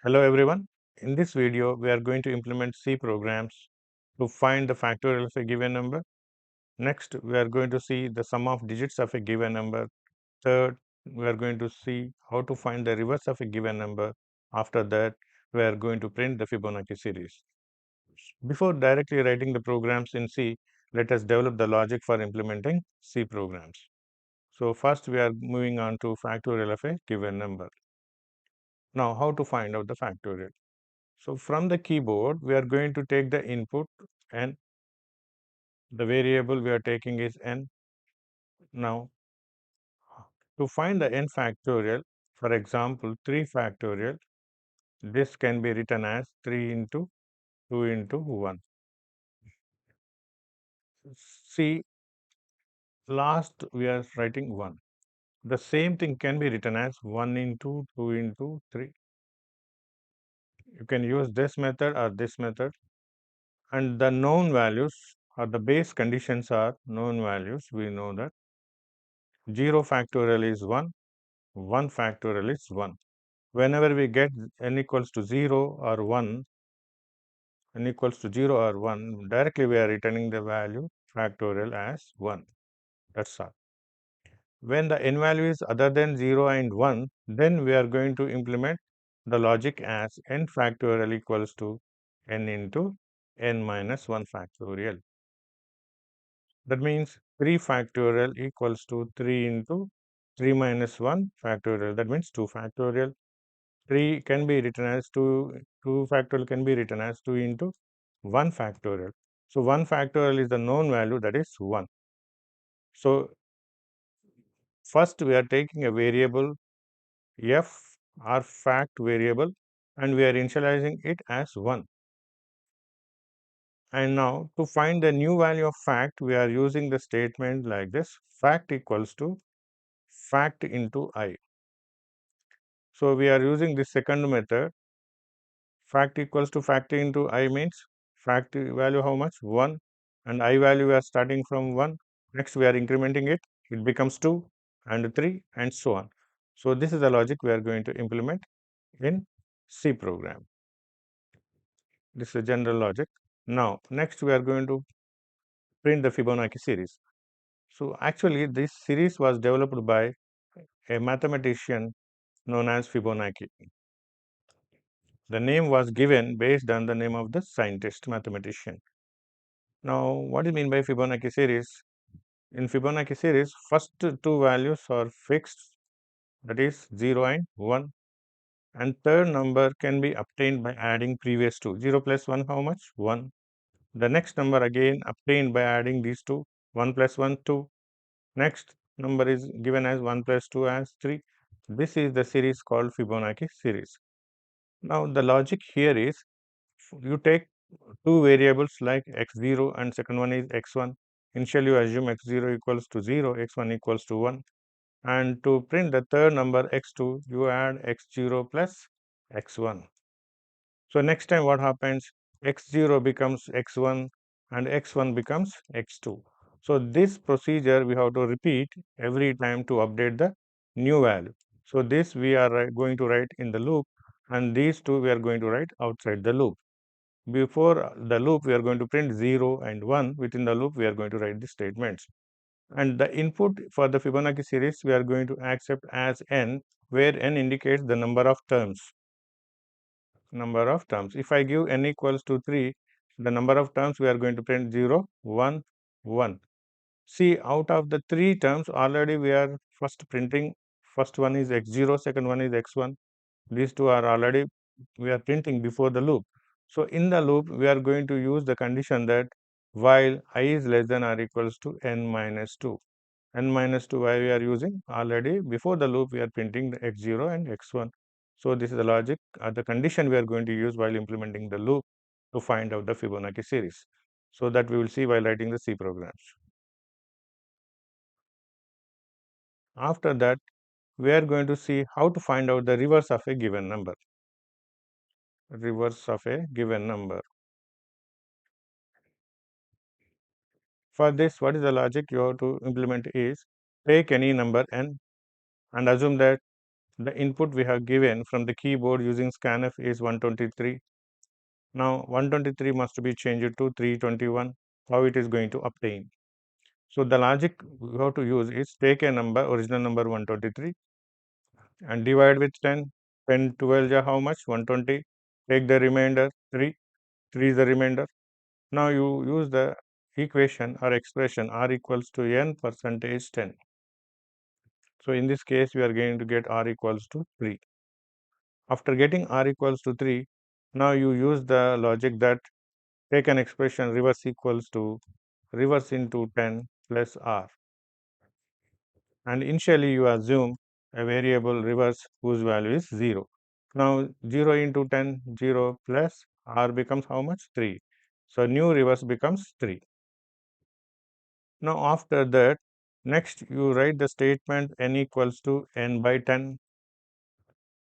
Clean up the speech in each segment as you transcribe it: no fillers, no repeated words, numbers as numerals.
Hello everyone. In this video, we are going to implement C programs to find the factorial of a given number. Next, we are going to see the sum of digits of a given number. Third, we are going to see how to find the reverse of a given number. After that, we are going to print the Fibonacci series. Before directly writing the programs in C, let us develop the logic for implementing C programs. So first, we are moving on to factorial of a given number. Now, how to find out the factorial? So from the keyboard, we are going to take the input and the variable we are taking is n. Now, to find the n factorial, for example, 3 factorial, this can be written as 3 into 2 into 1. See, last we are writing 1. The same thing can be written as 1 into 2 into 3. You can use this method or this method. And the known values or the base conditions are known values. We know that 0 factorial is 1. 1 factorial is 1. Whenever we get n equals to 0 or 1, n equals to 0 or 1, directly we are returning the value factorial as 1. That's all. When the n value is other than 0 and 1, then we are going to implement the logic as n factorial equals to n into n minus 1 factorial. That means 3 factorial equals to 3 into 3 minus 1 factorial. That means 2 factorial. 3 can be written as 2 factorial can be written as 2 into 1 factorial. So 1 factorial is the known value, that is 1. So first we are taking a variable f, our fact variable, and we are initializing it as 1. And now to find the new value of fact, we are using the statement like this: fact equals to fact into I. So we are using the second method. Fact equals to fact into I means fact value how much? 1, and I value we are starting from 1. Next we are incrementing it, it becomes 2 and 3 and so on. So this is the logic we are going to implement in C program. This is a general logic. Now next we are going to print the Fibonacci series. So actually this series was developed by a mathematician known as Fibonacci. The name was given based on the name of the scientist mathematician. Now, what do you mean by Fibonacci series? In Fibonacci series, first two values are fixed, that is 0 and 1, and third number can be obtained by adding previous two. 0 plus 1, how much? 1. The next number again obtained by adding these two. 1 plus 1, 2. Next number is given as 1 plus 2 as 3. This is the series called Fibonacci series. Now, the logic here is you take two variables like x0 and second one is x1. Initially, you assume x0 equals to 0, x1 equals to 1. And to print the third number x2, you add x0 plus x1. So next time what happens? X0 becomes x1 and x1 becomes x2. So this procedure we have to repeat every time to update the new value. So this we are going to write in the loop, and these two we are going to write outside the loop. Before the loop, we are going to print 0 and 1. Within the loop, we are going to write the statements. And the input for the Fibonacci series, we are going to accept as n, where n indicates the number of terms. Number of terms. If I give n equals to 3, the number of terms we are going to print 0, 1, 1. See, out of the 3 terms, already we are first printing. First one is x0, second one is x1. These two are already we are printing before the loop. So in the loop, we are going to use the condition that while I is less than or equals to n minus 2. N minus 2 why we are using? Already before the loop, we are printing the x0 and x1. So this is the logic the condition we are going to use while implementing the loop to find out the Fibonacci series. So that we will see while writing the C programs. After that, we are going to see how to find out the reverse of a given number. Reverse of a given number. For this, what is the logic you have to implement is take any number n and assume that The input we have given from the keyboard using scanf is 123. Now 123 must be changed to 321. How it is going to obtain? So the logic we have to use is take a number, original number 123, and divide with 10. 10, 12 are how much? 120. Take the remainder 3. 3 is the remainder. Now you use the equation or expression r equals to n percentage 10. So in this case, we are going to get r equals to 3. After getting r equals to 3, now you use the logic that take an expression reverse equals to reverse into 10 plus r. And initially you assume a variable reverse whose value is 0. Now 0 into 10, 0 plus r becomes how much? 3. So new reverse becomes 3. Now after that, next you write the statement n equals to n by 10.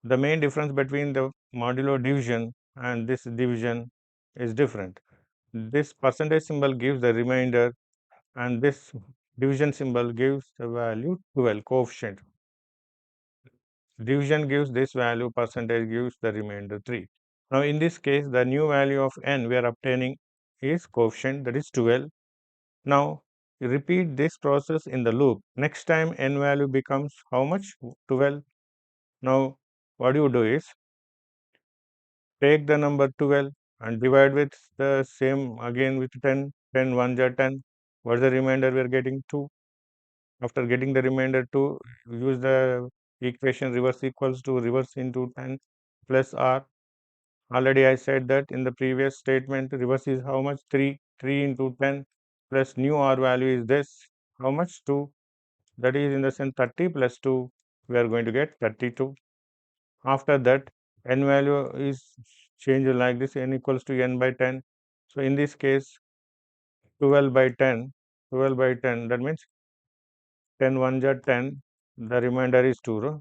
The main difference between the modulo division and this division is different. This percentage symbol gives the remainder and this division symbol gives the value 12 coefficient. Division gives this value, percentage gives the remainder 3. Now in this case, the new value of n we are obtaining is coefficient, that is 12. Now repeat this process in the loop. Next time n value becomes how much? 12. Now what you do is take the number 12 and divide with the same again with 10. 10 1s are 10. What is the remainder? We are getting 2. After getting the remainder 2, use the equation reverse equals to reverse into 10 plus r. Already I said that in the previous statement, reverse is how much? 3. 3 into 10 plus new r value is this. How much? 2. That is in the sense 30 plus 2, we are going to get 32. After that, n value is changed like this, n equals to n by 10. So in this case, 12 by 10, 12 by 10, that means 10 1s are 10, the remainder is 2.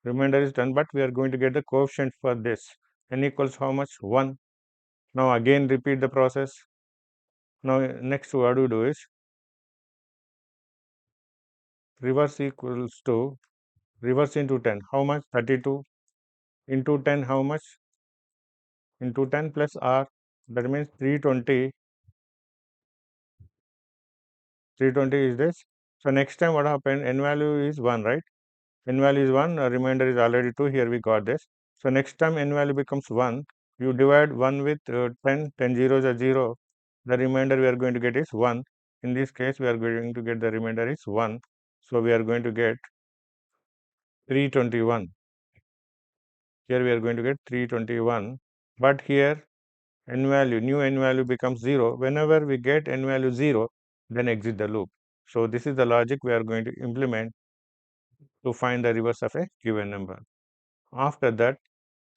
Remainder is 10, but we are going to get the coefficient for this. N equals how much? 1. Now again repeat the process. Now next what we do is reverse equals to reverse into 10. How much? 32 into 10 how much? Into 10 plus r, that means 320. 320 is this. So next time what happened? N value is 1, right? N value is 1, remainder is already 2. Here we got this. So next time n value becomes 1, you divide 1 with 10. 10 zeros are 0. The remainder we are going to get is 1. In this case, we are going to get the remainder is 1. So we are going to get 321. Here we are going to get 321. But here n value, new n value becomes 0. Whenever we get n value 0, then exit the loop. So this is the logic we are going to implement to find the reverse of a given number. After that,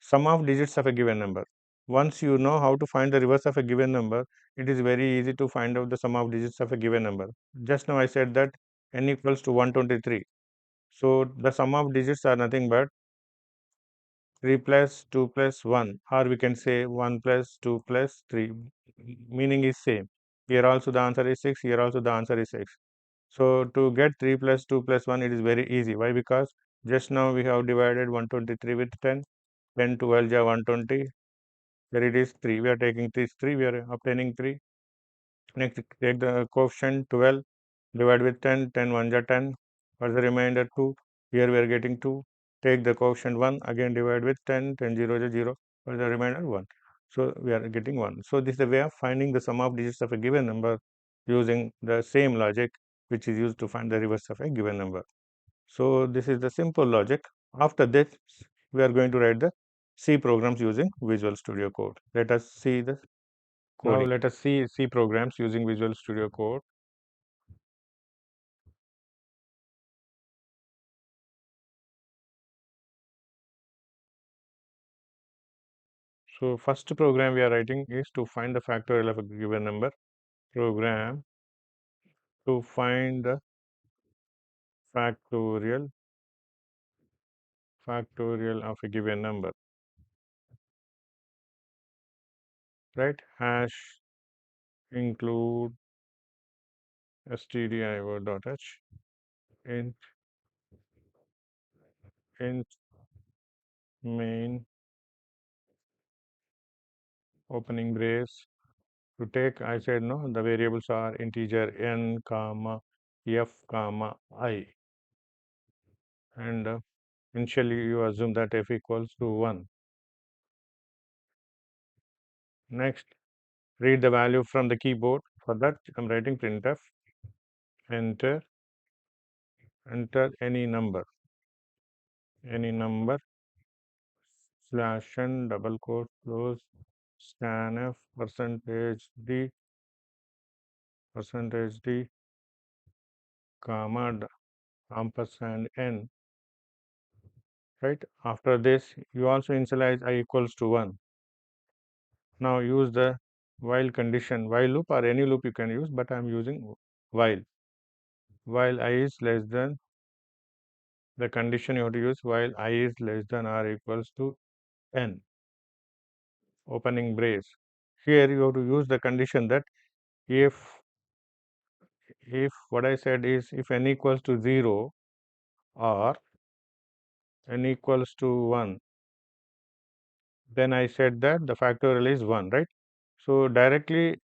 sum of digits of a given number. Once you know how to find the reverse of a given number, it is very easy to find out the sum of digits of a given number. Just now I said that n equals to 123. So the sum of digits are nothing but 3 plus 2 plus 1, or we can say 1 plus 2 plus 3. Meaning is same. Here also the answer is 6, here also the answer is 6. So to get 3 plus 2 plus 1, it is very easy. Why? Because just now we have divided 123 with 10. 10 12 ja 120. Here it is 3. We are taking this 3. We are obtaining 3. Next, take the coefficient 12. Divide with 10. 10 1 ja 10. What's the remainder? 2. Here we are getting 2. Take the coefficient 1. Again divide with 10. 10 0 ja 0. What's the remainder? 1. So we are getting 1. So this is the way of finding the sum of digits of a given number using the same logic which is used to find the reverse of a given number. So this is the simple logic. After this, we are going to write the C programs using Visual Studio Code. Let us see the coding. Now let us see C programs using Visual Studio Code. So first program we are writing is to find the factorial of a given number. Program to find the factorial of a given number. Right? Hash include stdio.h int main opening brace. To take, I said no, the variables are integer n comma f comma I, and initially you assume that f equals to 1. Next, read the value from the keyboard. For that, I'm writing printf, enter any number slash n double quote close scanf percentage d comma ampersand n. Right, after this you also initialize I equals to 1. Now use the while condition, while loop or any loop you can use, but I'm using while I is less than, the condition you have to use while I is less than or equals to n, opening brace. Here you have to use the condition that if what I said is if n equals to 0 or n equals to 1, then I said that the factorial is 1, right? So directly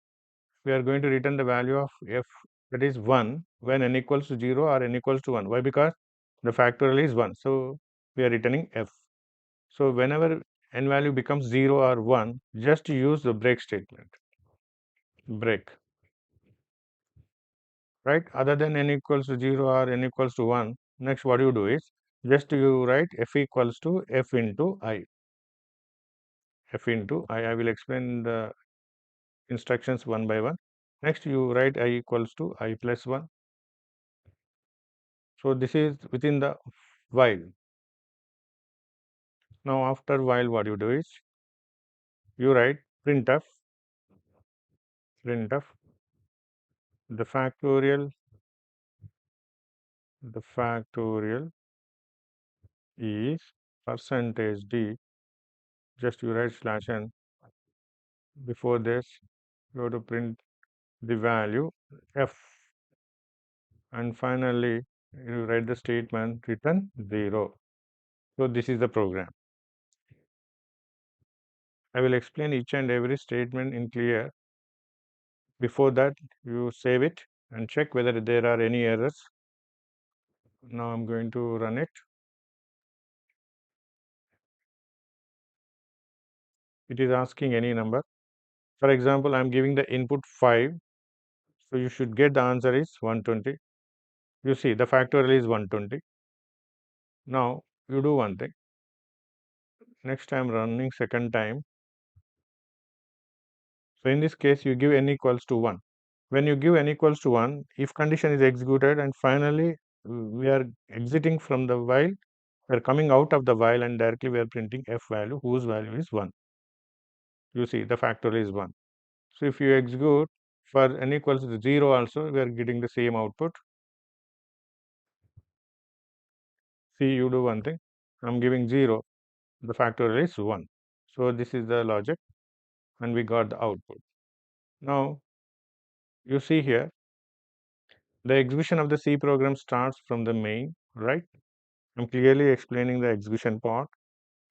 we are going to return the value of f, that is 1, when n equals to 0 or n equals to 1. Why? Because the factorial is 1. So we are returning f. So whenever n value becomes 0 or 1, just use the break statement. Break. Right? Other than n equals to 0 or n equals to 1, next what you do is just you write f equals to f into I. F into I. I will explain the instructions one by one. Next you write I equals to I plus 1. So this is within the while. Now after while what you do is you write printf the factorial is percentage d, just you write slash n. Before this you have to print the value f, and finally you write the statement return 0. So this is the program. I will explain each and every statement in clear. Before that you save it and check whether there are any errors. Now I'm going to run it. It is asking any number. For example, I'm giving the input 5, so you should get the answer is 120. You see the factorial is 120. Now you do one thing. Next time running second time. So in this case you give n equals to 1. When you give n equals to 1, if condition is executed and finally we are exiting from the while, we are coming out of the while and directly we are printing f value whose value is 1. You see the factorial is 1. So if you execute for n equals to 0 also, we are getting the same output. See, you do one thing. I'm giving 0. The factorial is 1. So this is the logic and we got the output. Now you see here the execution of the C program starts from the main, right? I'm clearly explaining the execution part.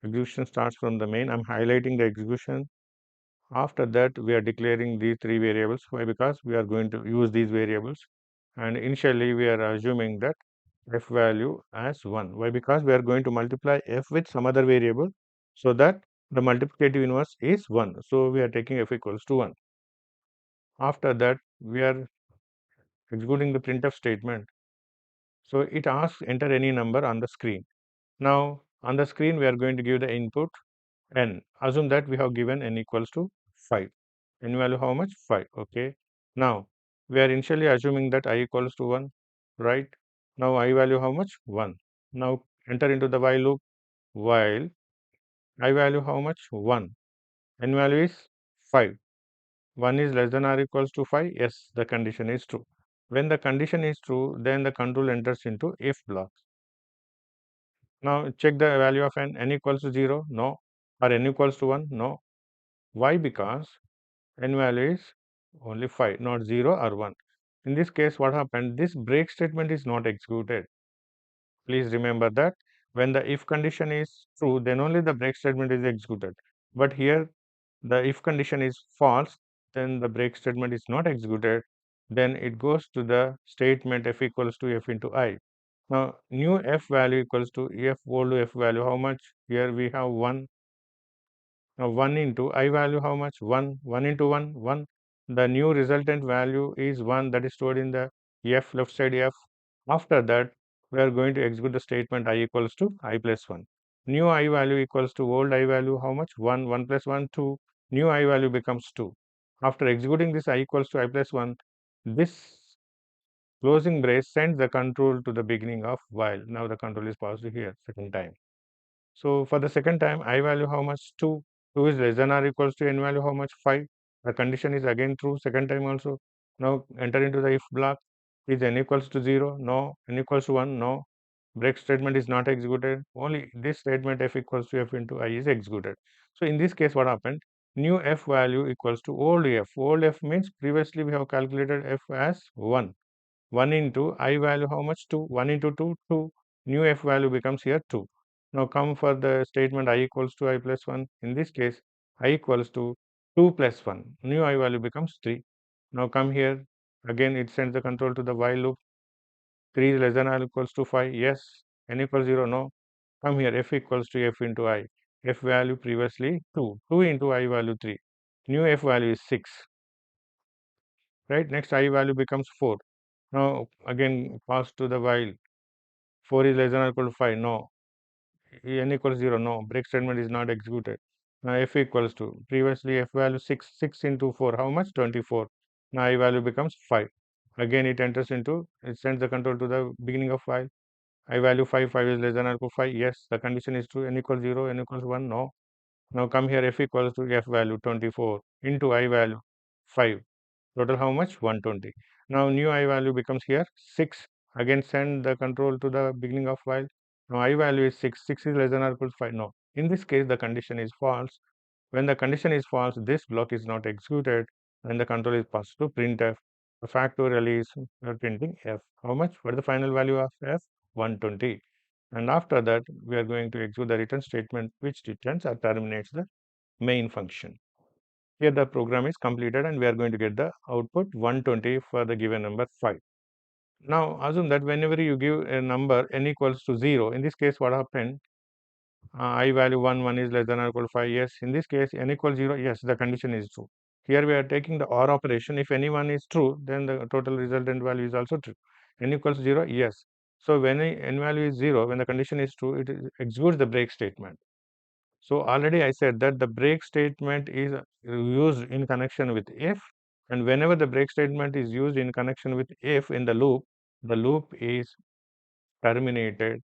Execution starts from the main. I'm highlighting the execution. After that, we are declaring these three variables. Why? Because we are going to use these variables. And initially, we are assuming that f value as 1. Why? Because we are going to multiply f with some other variable so that the multiplicative inverse is 1. So we are taking f equals to 1. After that, we are executing the printf statement. So it asks enter any number on the screen. Now on the screen, we are going to give the input n. Assume that we have given n equals to 5. N value how much? 5. Okay. Now we are initially assuming that I equals to 1, right? Now I value how much? 1. Now enter into the while loop. While I value how much? 1. N value is 5. 1 is less than or equals to 5. Yes, the condition is true. When the condition is true, then the control enters into if block. Now check the value of n equals to 0. No. Or n equals to 1. No. Why? Because n value is only 5, not 0 or 1. In this case, what happened? This break statement is not executed. Please remember that when the if condition is true, then only the break statement is executed. But here the if condition is false, then the break statement is not executed. Then it goes to the statement f equals to f into I. Now new f value equals to f old f value. How much? Here we have 1. Now 1 into I value how much? 1. 1 into 1, 1. The new resultant value is 1, that is stored in the f left side f. After that, we are going to execute the statement I equals to I plus 1. New I value equals to old I value how much? 1. 1 plus 1, 2. New I value becomes 2. After executing this I equals to I plus 1, this closing brace sends the control to the beginning of while. Now the control is passed here second time. So for the second time, I value how much? 2. 2 is less than or equals to n value how much? 5. The condition is again true second time also. Now enter into the if block. Is n equals to 0? No. N equals to 1? No. Break statement is not executed. Only this statement f equals to f into I is executed. So in this case, what happened? New f value equals to old f. Old f means previously we have calculated f as 1. 1 into I value how much? 2. 1 into 2, 2. New f value becomes here 2. Now come for the statement I equals to I plus 1. In this case, I equals to 2 plus 1. New I value becomes 3. Now come here. Again, it sends the control to the while loop. 3 is less than or equals to 5. Yes. N equals 0. No. Come here. F equals to f into I. F value previously 2. 2 into I value 3. New f value is 6. Right. Next I value becomes 4. Now again pass to the while. 4 is less than or equal to 5. No. N equals 0. No. Break statement is not executed. Now f equals to previously f value 6. 6 into 4. How much? 24. Now I value becomes 5. Again it enters into, it sends the control to the beginning of while. I value 5. 5 is less than or equal to 5. Yes. The condition is true. N equals 0. N equals 1. No. Now come here. F equals to f value 24 into I value 5. Total how much? 120. Now new I value becomes here 6. Again send the control to the beginning of while. Now I value is 6. 6 is less than or equal to 5. No. In this case the condition is false. When the condition is false, this block is not executed and the control is passed to printf. The factorial is printing f. How much? What is the final value of f? 120. And after that we are going to execute the return statement which returns or terminates the main function. Here the program is completed and we are going to get the output 120 for the given number 5. Now assume that whenever you give a number n equals to 0, in this case what happened? I value 1, 1 is less than or equal to 5. Yes, in this case n equals 0. Yes, the condition is true. Here we are taking the OR operation. If any one is true, then the total resultant value is also true. N equals 0. Yes. So when n value is 0, when the condition is true, it executes the break statement. So already I said that the break statement is used in connection with if, and whenever the break statement is used in connection with if in the loop is terminated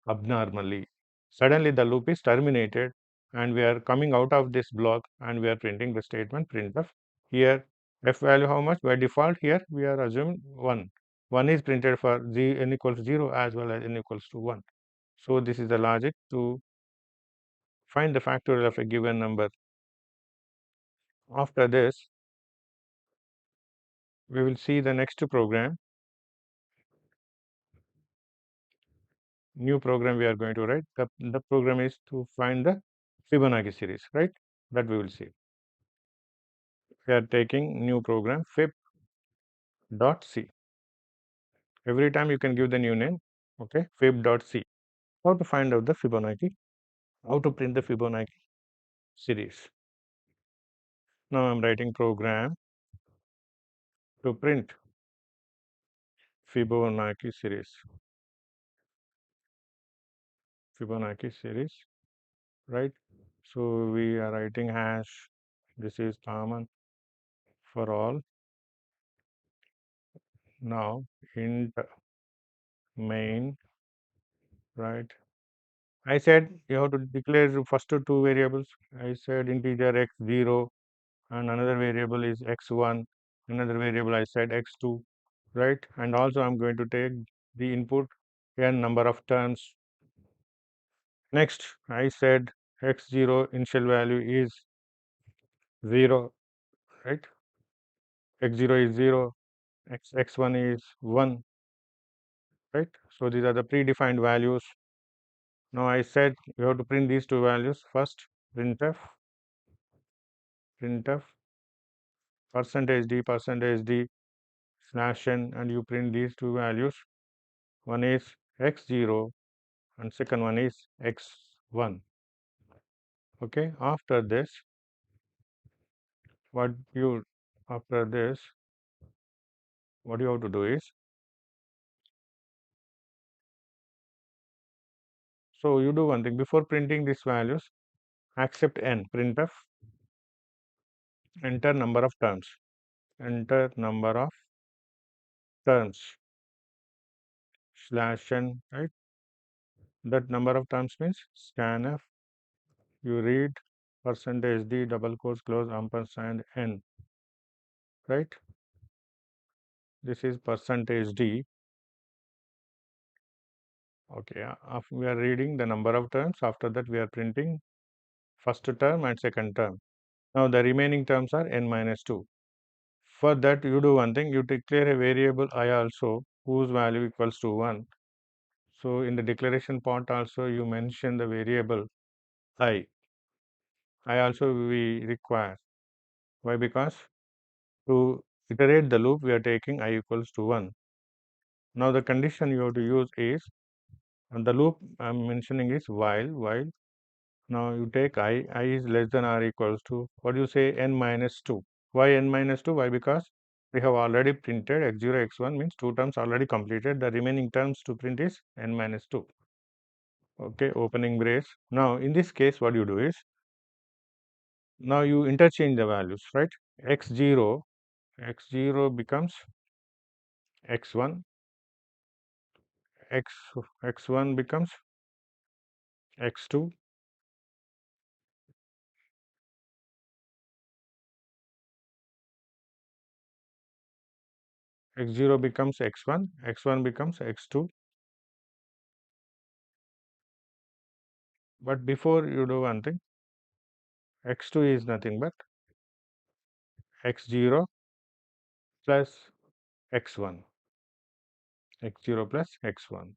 abnormally. Suddenly the loop is terminated and we are coming out of this block and we are printing the statement printf. Here f value how much? By default here we are assuming 1. 1 is printed for n equals 0 as well as n equals to 1. So this is the logic to find the factorial of a given number. After this, we will see the next program, new program we are going to write. The program is to find the Fibonacci series, right? That we will see. We are taking new program fib.c. Every time you can give the new name, okay? Fib.c. How to find out the Fibonacci, how to print the Fibonacci series. Now I'm writing program to print Fibonacci series. Fibonacci series, right? So we are writing hash. This is common for all. Now int main, right? I said you have to declare the first two variables. I said integer x0 and another variable is x1, another variable I said x2, right? And also I'm going to take the input n number of terms. Next I said x0 initial value is 0, right? X0 is 0, x1 is 1, right? So these are the predefined values. Now I said you have to print these two values first. Printf %d slash n, and you print these two values. One is x0 and second one is x1. Okay, after this, what you after this what you have to do is, so you do one thing before printing these values. Accept n, printf, enter number of terms, enter number of terms slash n, right? That number of terms means scanf, you read %d double quotes close ampersand n, right? This is %d. Okay, after we are reading the number of terms, after that we are printing first term and second term. Now the remaining terms are n minus 2. For that you do one thing, you declare a variable I also whose value equals to 1. So in the declaration part also you mention the variable I also we require. Why? Because to iterate the loop we are taking I equals to 1. Now the condition you have to use is, and the loop I am mentioning is while. Now you take I is less than or equals to, what do you say, n minus 2. Why n minus 2? Why? Because we have already printed x0, x1 means two terms already completed. The remaining terms to print is n minus 2. Okay, opening brace. Now in this case what you do is, now you interchange the values, right? x0 becomes x1, x1 becomes x2, x0 becomes x1, x1 becomes x2. But before you do one thing, x2 is nothing but x0 plus x1, x0 plus x1,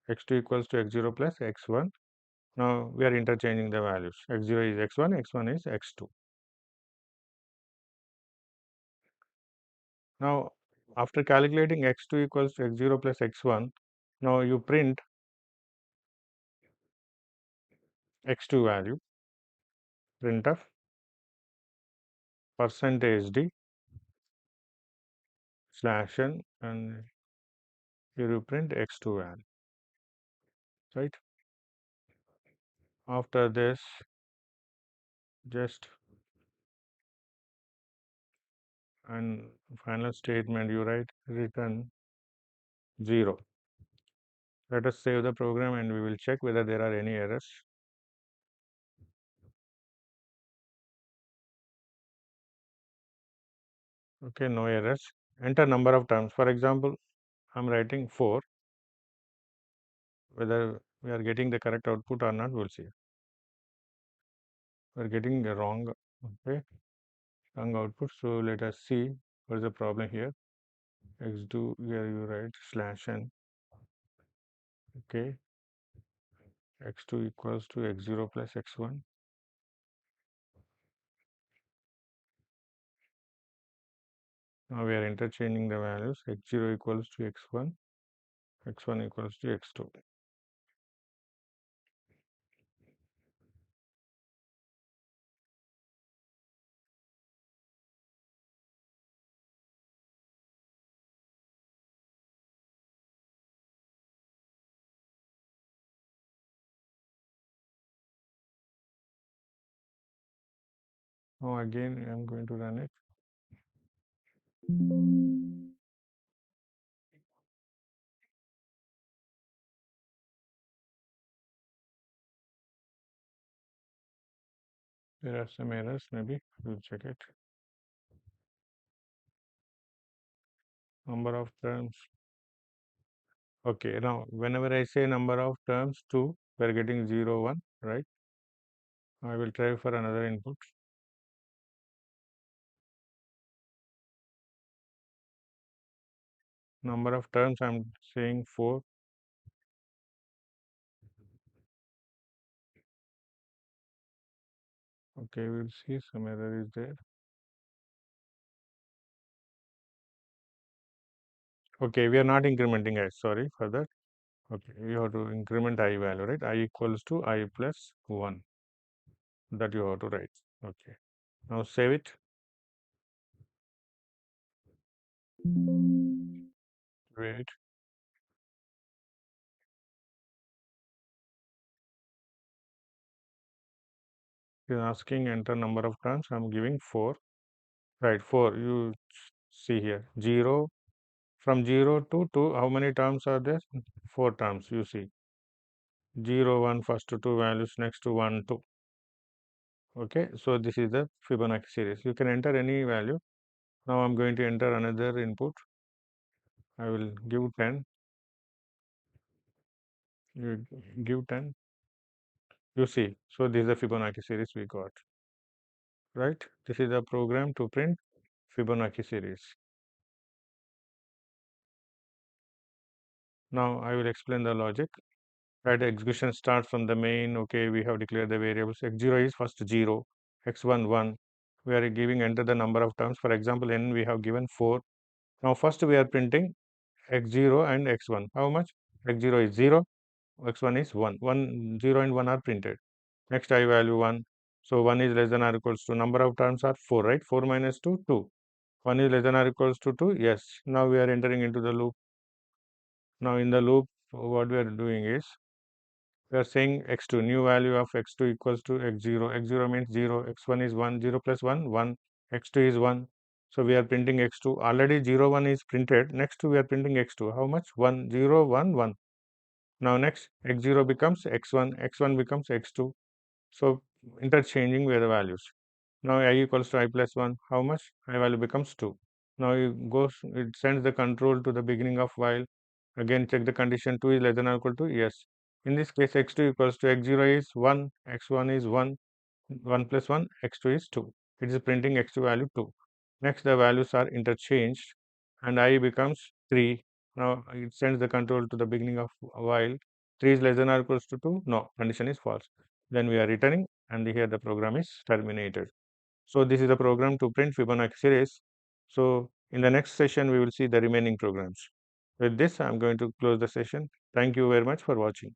x2 equals to x0 plus x1. Now we are interchanging the values. x0 is x1, x1 is x2. Now after calculating x2 equals to x0 plus x1, now you print x2 value, printf %d slash n, and you print x2 value, right? After this, just and final statement you write return 0. Let us save the program and we will check whether there are any errors. Okay, no errors. Enter number of terms. For example, I'm writing 4. Whether we are getting the correct output or not, we'll see. We're getting the wrong, okay, wrong output. So let us see what is the problem here. X2, here you write slash n. Okay, x2 equals to x0 plus x1. Now we are interchanging the values. X0 equals to x1, x1 equals to x2. Now again I am going to run it. There are some errors, maybe we'll check it. Number of terms. Okay, now whenever I say number of terms 2, we are getting 0, 1, right? I will try for another input. Number of terms I'm saying 4. Okay, we'll see some error is there. Okay, we are not incrementing I. Sorry for that. Okay, you have to increment I value, right? I equals to I plus 1. That you have to write. Okay. Now save it. Wait. You're asking enter number of terms. I'm giving 4. Right, 4. You see here. 0. From 0 to 2, how many terms are there? 4 terms, you see. 0, 1, first to 2 values, next to 1, 2. Okay, so this is the Fibonacci series. You can enter any value. Now I'm going to enter another input. I will give 10. You give 10. You see, so this is the Fibonacci series we got, right? This is a program to print Fibonacci series. Now I will explain the logic. Right, execution starts from the main. Okay, we have declared the variables. X0 is first 0, x1 1. We are giving enter the number of terms. For example, n we have given 4. Now first we are printing x0 and x1. How much? X0 is 0, x1 is 1. 1, 0 and 1 are printed. Next I value 1. So 1 is less than or equals to number of terms are 4, right? 4 minus 2, 2. 1 is less than or equals to 2. Yes. Now we are entering into the loop. Now in the loop, what we are doing is we are saying x2, new value of x2 equals to x0. x0 means 0, x1 is 1, 0 plus 1, 1, x2 is 1. So we are printing x2. Already 0, 1 is printed. Next we are printing x2. How much? 1, 0, 1, 1. Now next x0 becomes x1, x1 becomes x2. So interchanging with the values. Now I equals to I plus 1. How much? I value becomes 2. Now it sends the control to the beginning of while. Again check the condition 2 is less than or equal to yes. In this case x2 equals to x0 is 1, x1 is 1, 1 plus 1, x2 is 2. It is printing x2 value 2. Next the values are interchanged and I becomes 3. Now it sends the control to the beginning of while. 3 is less than or equals to 2. No, condition is false. Then we are returning and here the program is terminated. So this is the program to print Fibonacci series. So in the next session, we will see the remaining programs. With this, I am going to close the session. Thank you very much for watching.